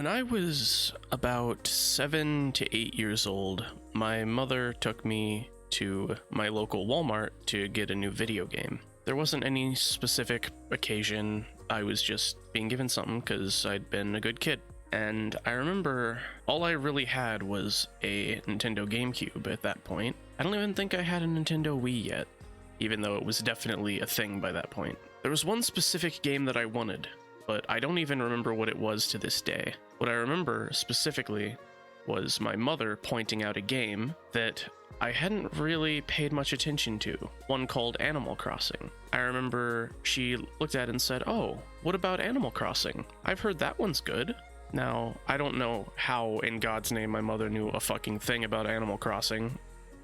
When I was about 7 to 8 years old, my mother took me to my local Walmart to get a new video game. There wasn't any specific occasion, I was just being given something because I'd been a good kid. And I remember all I really had was a Nintendo GameCube at that point. I don't even think I had a Nintendo Wii yet, even though it was definitely a thing by that point. There was one specific game that I wanted, but I don't even remember what it was to this day. What I remember specifically was my mother pointing out a game that I hadn't really paid much attention to, one called Animal Crossing. I remember she looked at it and said, "Oh, what about Animal Crossing? I've heard that one's good." Now, I don't know how in God's name my mother knew a fucking thing about Animal Crossing.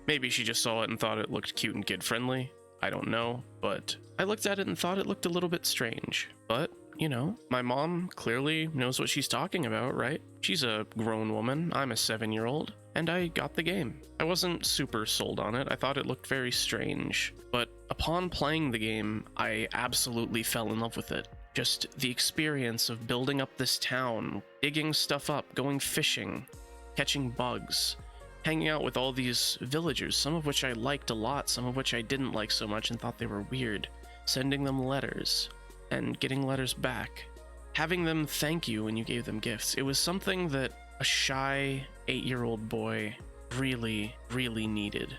Maybe she just saw it and thought it looked cute and kid-friendly. I don't know, but I looked at it and thought it looked a little bit strange. But, you know, my mom clearly knows what she's talking about, right? She's a grown woman, I'm a 7-year-old, and I got the game. I wasn't super sold on it, I thought it looked very strange, but upon playing the game, I absolutely fell in love with it. Just the experience of building up this town, digging stuff up, going fishing, catching bugs, hanging out with all these villagers, some of which I liked a lot, some of which I didn't like so much and thought they were weird, sending them letters and getting letters back, having them thank you when you gave them gifts. It was something that a shy 8-year-old boy really, really needed.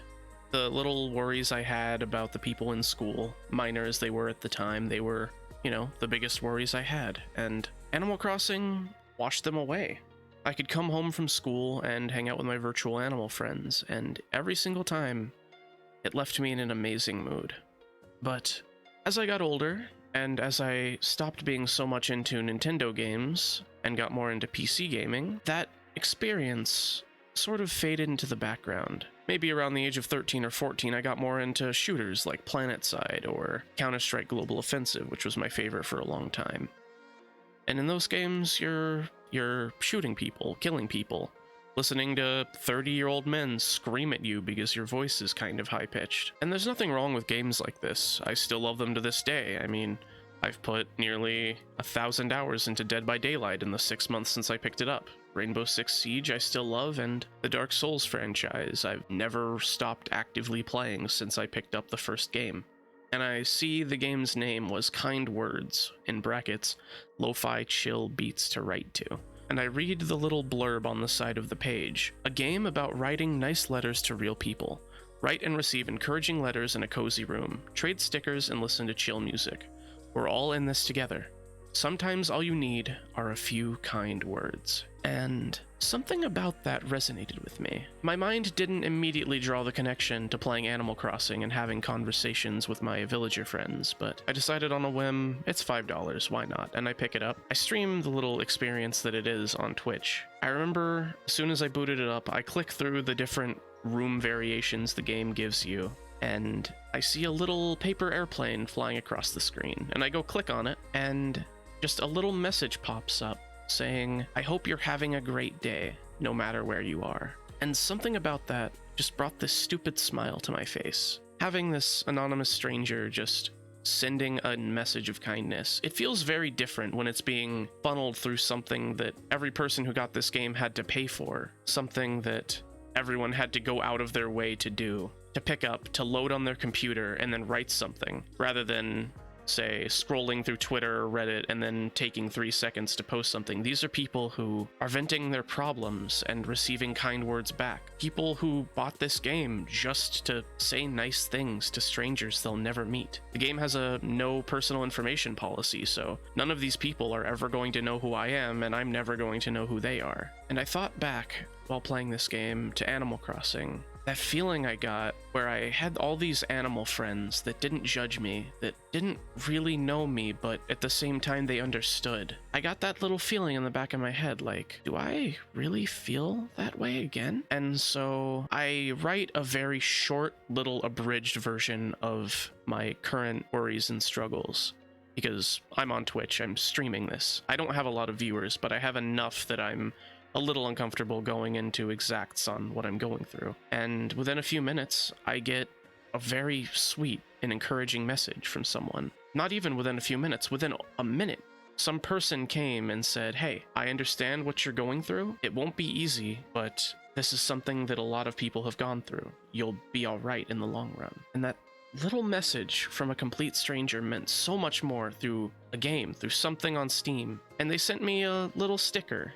The little worries I had about the people in school, minor as they were at the time, they were, you know, the biggest worries I had, and Animal Crossing washed them away. I could come home from school and hang out with my virtual animal friends, and every single time, it left me in an amazing mood. But as I got older, and as I stopped being so much into Nintendo games and got more into PC gaming, that experience sort of faded into the background. Maybe around the age of 13 or 14, I got more into shooters like PlanetSide or Counter-Strike Global Offensive, which was my favorite for a long time. And in those games, you're shooting people, killing people, listening to 30-year-old men scream at you because your voice is kind of high-pitched. And there's nothing wrong with games like this. I still love them to this day. I mean, I've put nearly 1,000 hours into Dead by Daylight in the 6 months since I picked it up. Rainbow Six Siege I still love, and the Dark Souls franchise I've never stopped actively playing since I picked up the first game. And I see the game's name was Kind Words, in brackets, lo-fi chill beats to write to. And I read the little blurb on the side of the page. A game about writing nice letters to real people. Write and receive encouraging letters in a cozy room. Trade stickers and listen to chill music. We're all in this together. Sometimes all you need are a few kind words. And something about that resonated with me. My mind didn't immediately draw the connection to playing Animal Crossing and having conversations with my villager friends, but I decided on a whim, it's $5, why not? And I pick it up. I stream the little experience that it is on Twitch. I remember as soon as I booted it up, I click through the different room variations the game gives you, and I see a little paper airplane flying across the screen, and I go click on it, and just a little message pops up saying, "I hope you're having a great day, no matter where you are." And something about that just brought this stupid smile to my face. Having this anonymous stranger just sending a message of kindness, it feels very different when it's being funneled through something that every person who got this game had to pay for, something that everyone had to go out of their way to do, to pick up, to load on their computer, and then write something, rather than, say, scrolling through Twitter or Reddit and then taking 3 seconds to post something. These are people who are venting their problems and receiving kind words back. People who bought this game just to say nice things to strangers they'll never meet. The game has a no personal information policy, so none of these people are ever going to know who I am, and I'm never going to know who they are. And I thought back, while playing this game, to Animal Crossing. That feeling I got where I had all these animal friends that didn't judge me, that didn't really know me, but at the same time they understood. I got that little feeling in the back of my head, like, do I really feel that way again? And so I write a very short, little abridged version of my current worries and struggles. Because I'm on Twitch, I'm streaming this. I don't have a lot of viewers, but I have enough that I'm a little uncomfortable going into exacts on what I'm going through. And within a few minutes, I get a very sweet and encouraging message from someone. Not even within a few minutes, within a minute, Some person came and said, hey, I understand what you're going through. It won't be easy, but this is something that a lot of people have gone through. You'll be all right in the long run. And that little message from a complete stranger meant so much more through a game, through something on Steam. And they sent me a little sticker.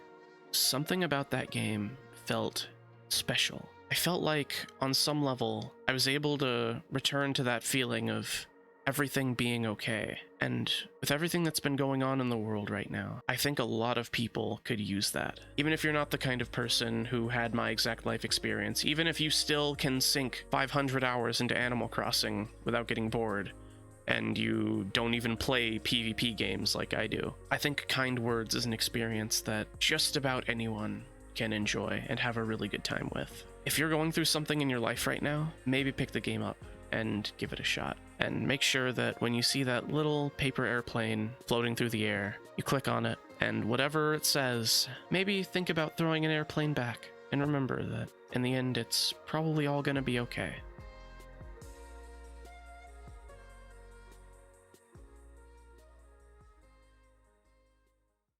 Something about that game felt special. I felt like, on some level, I was able to return to that feeling of everything being okay. And with everything that's been going on in the world right now, I think a lot of people could use that. Even if you're not the kind of person who had my exact life experience, even if you still can sink 500 hours into Animal Crossing without getting bored, and you don't even play PvP games like I do, I think Kind Words is an experience that just about anyone can enjoy and have a really good time with. If you're going through something in your life right now, maybe pick the game up and give it a shot. And make sure that when you see that little paper airplane floating through the air, you click on it, and whatever it says, maybe think about throwing an airplane back. And remember that in the end, it's probably all gonna be okay.